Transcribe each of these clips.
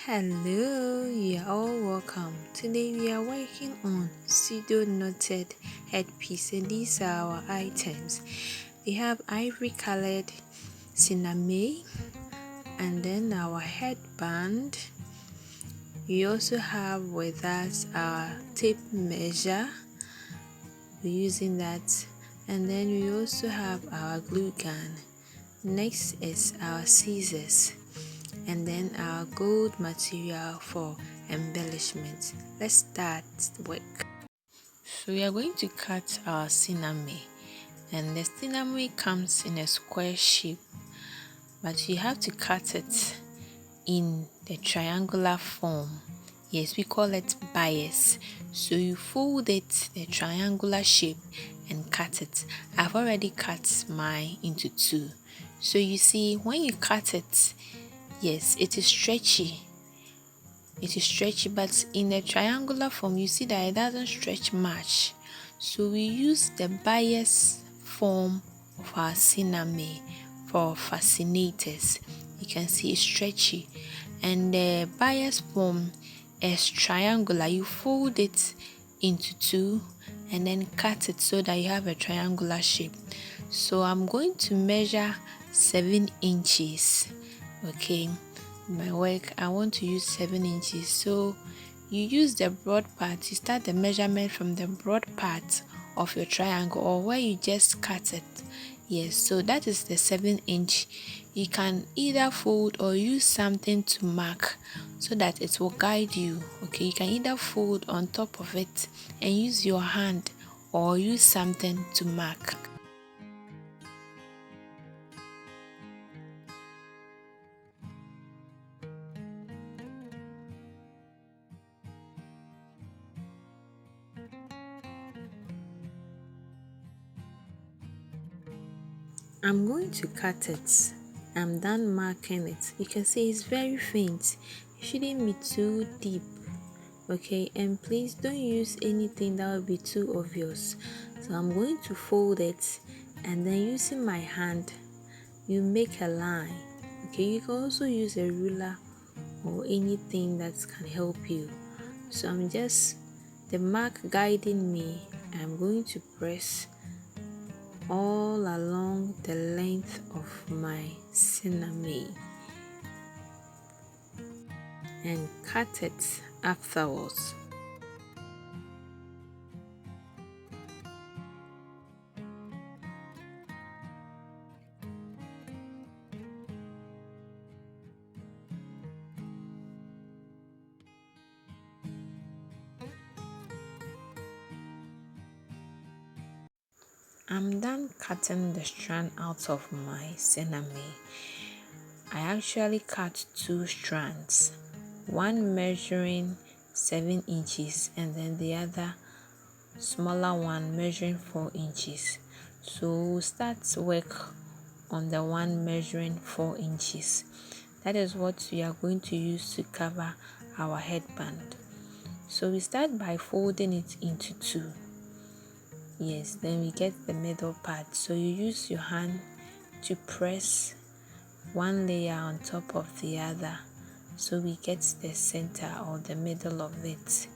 Hello, you are all welcome. Today we are working on pseudo knotted headpiece, and these are our items. We have ivory colored cinnamon, and then our headband. We also have with us our tape measure. We're using that, and then we also have our glue gun. Next is our scissors, and then our gold material for embellishment. Let's start work. So we are going to cut our cinnamon, and the cinnamon comes in a square shape, but you have to cut it in the triangular form. Yes, we call it bias. So you fold it the triangular shape and cut it. I've already cut mine into two. So you see, when you cut it, yes, it is stretchy. It is stretchy, but in the triangular form, you see that it doesn't stretch much. So we use the bias form of our cinnamon for fascinators. You can see it's stretchy, and the bias form is triangular. You fold it into two and then cut it so that you have a triangular shape. So I'm going to measure 7 inches. Okay, my work, I want to use 7 inches. So you use the broad part. You start the measurement from the broad part of your triangle, or where you just cut it. Yes, so that is the 7-inch. You can either fold or use something to mark so that it will guide you. Okay, you can either fold on top of it and use your hand, or use something to mark. I'm going to cut it. I'm done marking it. You can see it's very faint. It shouldn't be too deep. Okay, and please don't use anything that will be too obvious. So I'm going to fold it, and then using my hand, you make a line. Okay, you can also use a ruler or anything that can help you. So I'm just the mark guiding me. I'm going to press all along the length of my cinnamon and cut it afterwards. I'm done cutting the strand out of my cinnamon. I actually cut 2 strands, one measuring 7 inches and then the other smaller one measuring 4 inches. So we'll start work on the one measuring 4 inches. That is what we are going to use to cover our headband. So we start by folding it into 2. Yes, then we get the middle part. So you use your hand to press one layer on top of the other, so we get the center or the middle of it.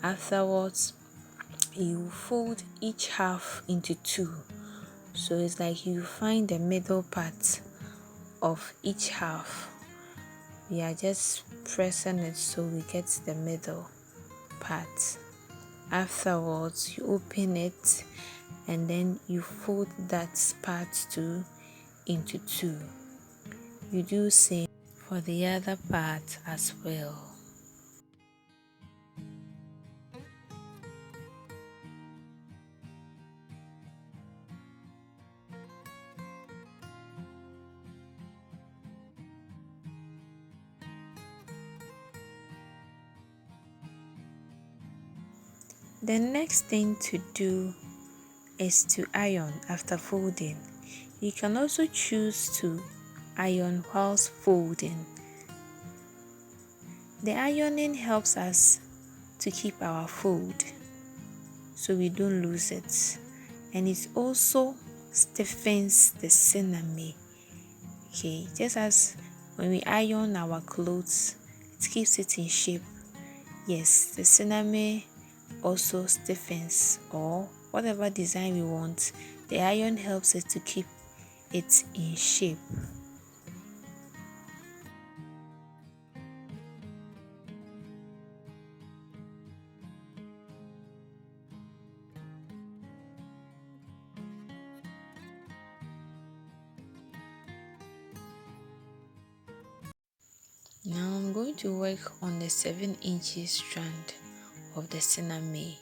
Afterwards, you fold each half into 2. So it's like you find the middle part of each half. We are just pressing it so we get the middle part. Afterwards, you open it, and then you fold that part too into 2. You do same for the other part as well. The next thing to do is to iron after folding. You can also choose to iron whilst folding. The ironing helps us to keep our fold so we don't lose it, and it also stiffens the cinnamon. Okay, just as when we iron our clothes, it keeps it in shape. Yes, the cinnamon also stiffens, or whatever design we want, the iron helps it to keep it in shape. Now I'm going to work on the 7 inches strand of the cinnamon.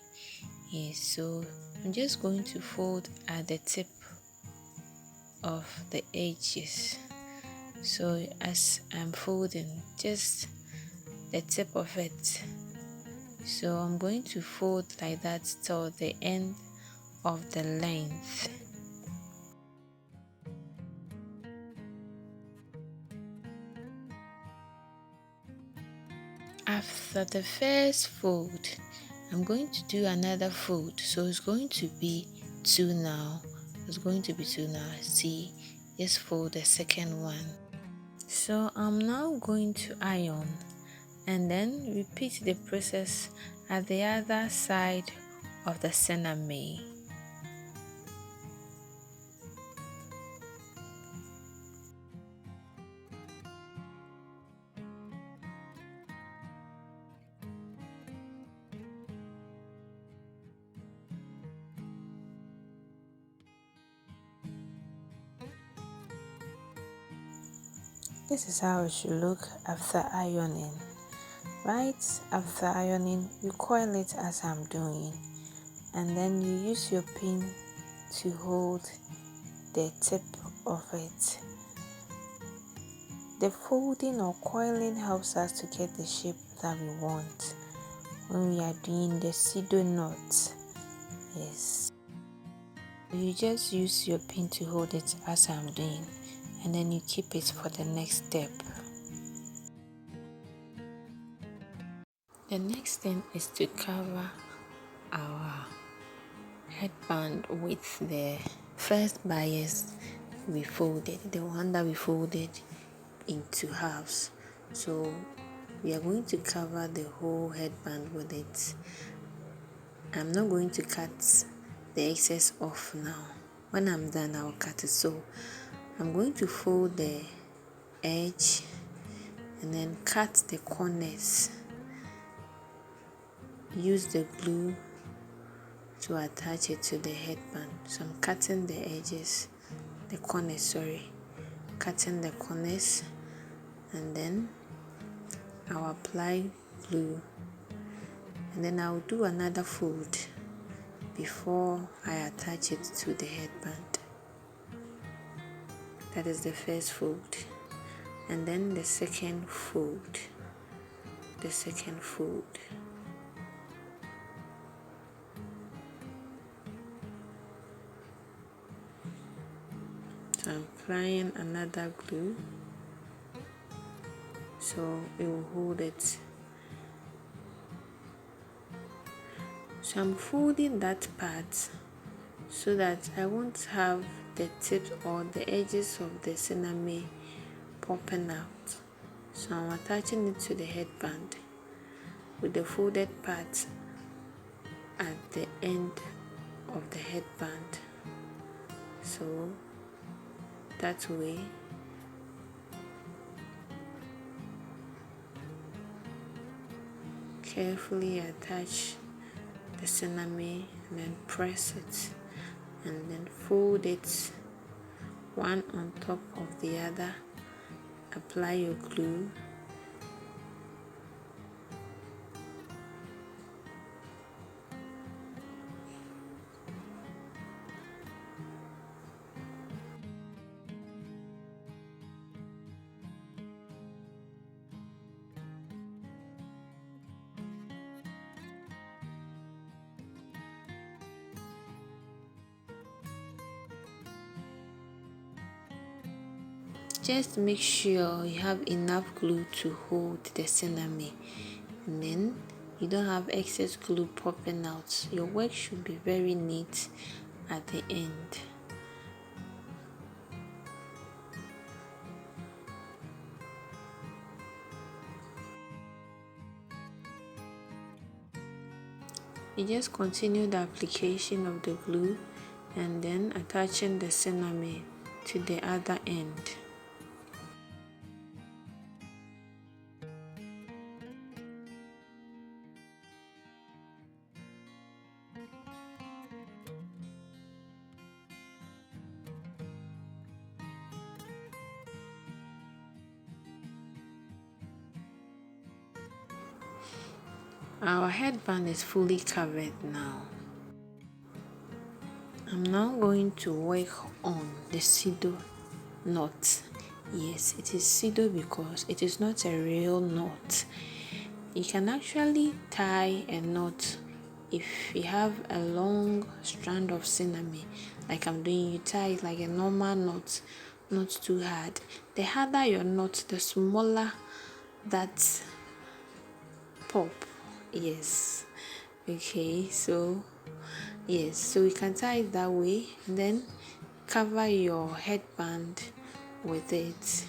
Yes, so I'm just going to fold at the tip of the edges. So as I'm folding, just the tip of it. So I'm going to fold like that till the end of the length. After the first fold, I'm going to do another fold. So it's going to be 2 now. It's going to be 2 now. See, just fold the second one. So I'm now going to iron and then repeat the process at the other side of the cinnamon. This is how it should look after ironing. Right after ironing, you coil it as I'm doing, and then you use your pin to hold the tip of it. The folding or coiling helps us to get the shape that we want when we are doing the pseudo knot. Yes. You just use your pin to hold it as I'm doing, and then you keep it for the next step. The next thing is to cover our headband with the first bias we folded, the one that we folded into halves. So we are going to cover the whole headband with it. I'm not going to cut the excess off now. When I'm done, I'll cut it. So I'm going to fold the edge and then cut the corners. Use the glue to attach it to the headband. So I'm cutting the edges, the corners, cutting the corners, and then I'll apply glue, and then I'll do another fold before I attach it to the headband. That is the first fold, and then the second fold, So I'm applying another glue so it will hold it. So I'm folding that part so that I won't have the tips or the edges of the cinnamon popping out. So I'm attaching it to the headband with the folded part at the end of the headband. So that way carefully attach the cinnamon and then press it and then fold it one on top of the other. Apply your glue. Just make sure you have enough glue to hold the cinnamon, and then you don't have excess glue popping out. Your work should be very neat at the end. You just continue the application of the glue and then attaching the cinnamon to the other end. Our headband is fully covered now. I'm now going to work on the pseudo knot. Yes, it is pseudo because it is not a real knot. You can actually tie a knot if you have a long strand of cinnamon, like I'm doing. You tie it like a normal knot, not too hard. The harder your knot, the smaller that pop. Yes. Okay, so yes, so you can tie it that way, then cover your headband with it.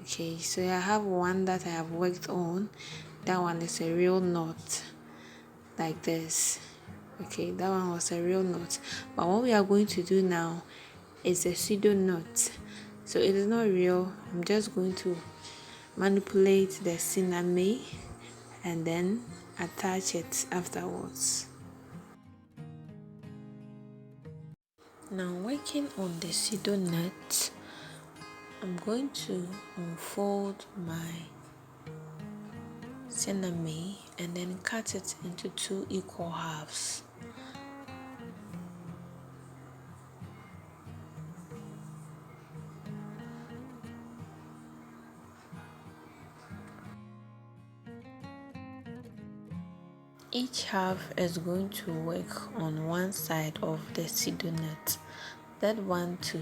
Okay, so I have one that I have worked on. That one is a real knot, like this. Okay, that one was a real knot, but what we are going to do now is a pseudo knot. So it is not real. I'm just going to manipulate the cinnamon and then attach it afterwards. Now working on the pseudo knot, I'm going to unfold my cinnamon and then cut it into 2 equal halves. Each half is going to work on one side of the pseudo knot. That one too.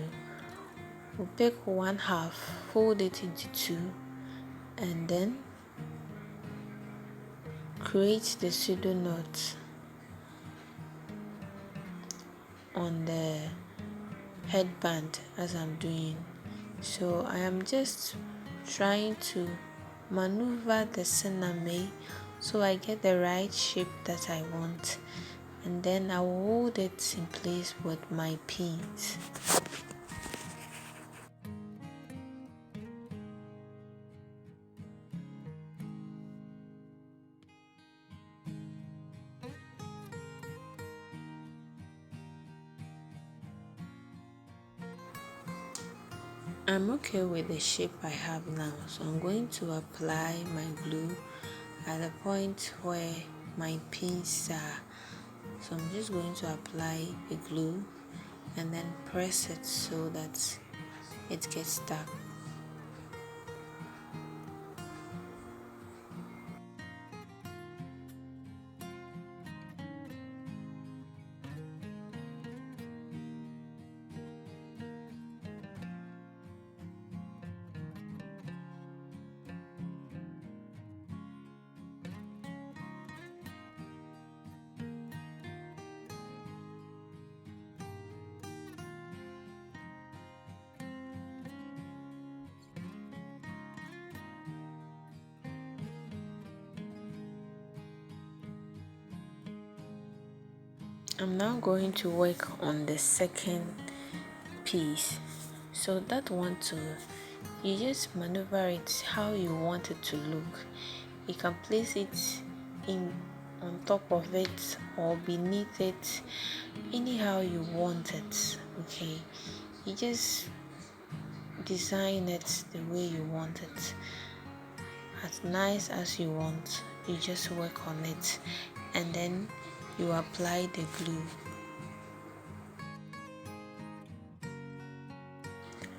We'll pick one half, fold it into 2, and then create the pseudo knot on the headband as I'm doing. So I am just trying to maneuver the cinnamon so I get the right shape that I want, and then I will hold it in place with my pins. I'm okay with the shape I have now, so I'm going to apply my glue at the point where my pins are. So I'm just going to apply the glue and then press it so that it gets stuck. I'm now going to work on the second piece. So that one too, you just maneuver it how you want it to look. You can place it in on top of it or beneath it, anyhow you want it. Okay, you just design it the way you want it, as nice as you want. You just work on it and then you apply the glue.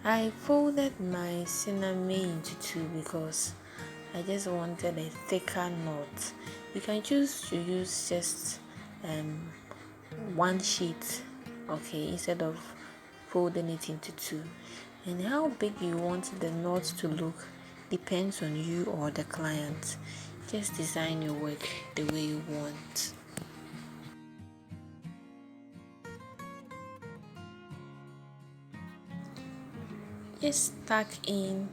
I folded my cinnamon into 2 because I just wanted a thicker knot. You can choose to use just one sheet, okay, instead of folding it into 2. And how big you want the knot to look depends on you or the client. Just design your work the way you want. Just tuck in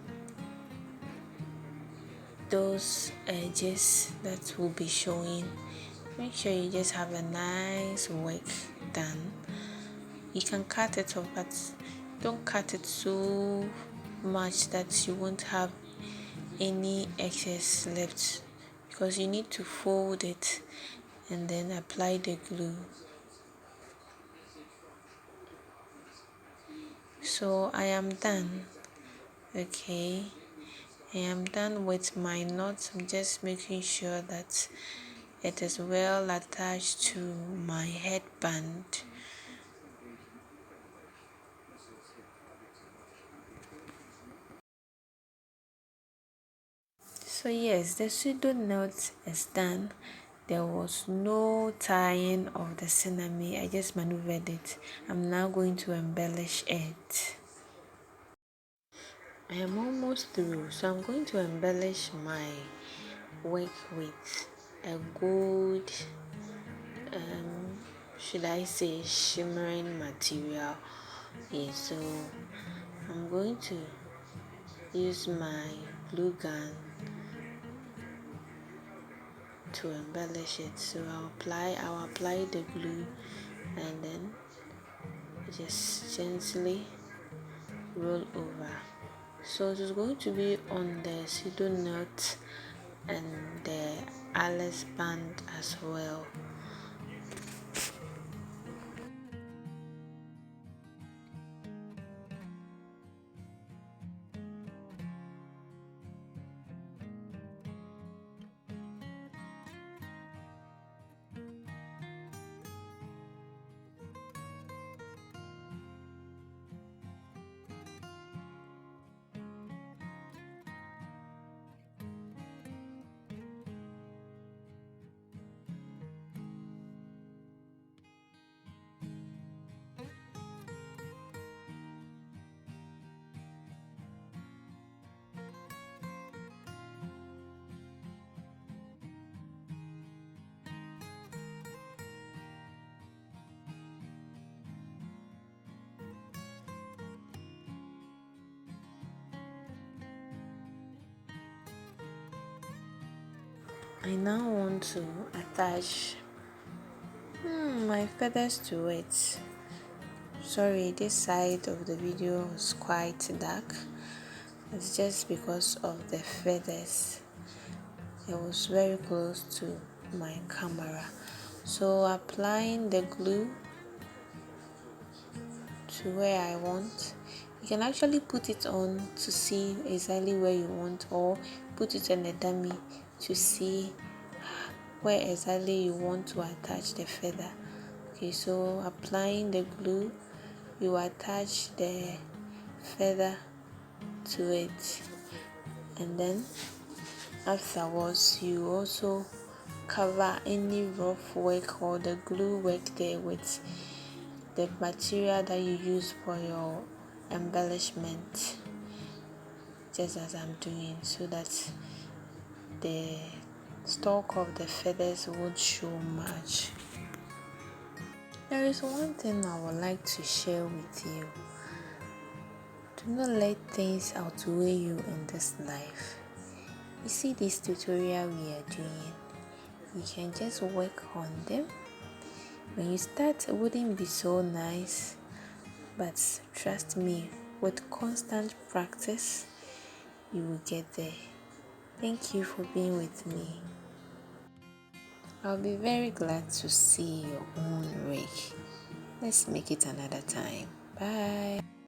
those edges that will be showing make sure you just have a nice work done. You can cut it off, but don't cut it so much that you won't have any excess left, because you need to fold it and then apply the glue. So I am done. Okay, I am done with my knot. I'm just making sure that it is well attached to my headband. So yes, the pseudo knot is done. There was no tying of the cinnamon. I just maneuvered it. I'm now going to embellish it. I am almost through, so I'm going to embellish my work with a gold, should I say, shimmering material. Yeah, so I'm going to use my glue gun to embellish it. So I'll apply the glue and then just gently roll over. So it is going to be on the pseudo knot and the Alice band as well. I now want to attach my feathers to it. Sorry, this side of the video was quite dark. It's just because of the feathers. It was very close to my camera. So applying the glue to where I want. You can actually put it on to see exactly where you want, or put it on a dummy to see where exactly you want to attach the feather. Okay, so applying the glue, you attach the feather to it, and then afterwards you also cover any rough work or the glue work there with the material that you use for your embellishment, just as I'm doing, so that the stalk of the feathers won't show much. There is one thing I would like to share with you. Do not let things outweigh you in this life. You see this tutorial we are doing, you can just work on them. When you start, it wouldn't be so nice, but trust me, with constant practice, you will get there. Thank you for being with me. I'll be very glad to see your own rig. Let's make it another time. Bye.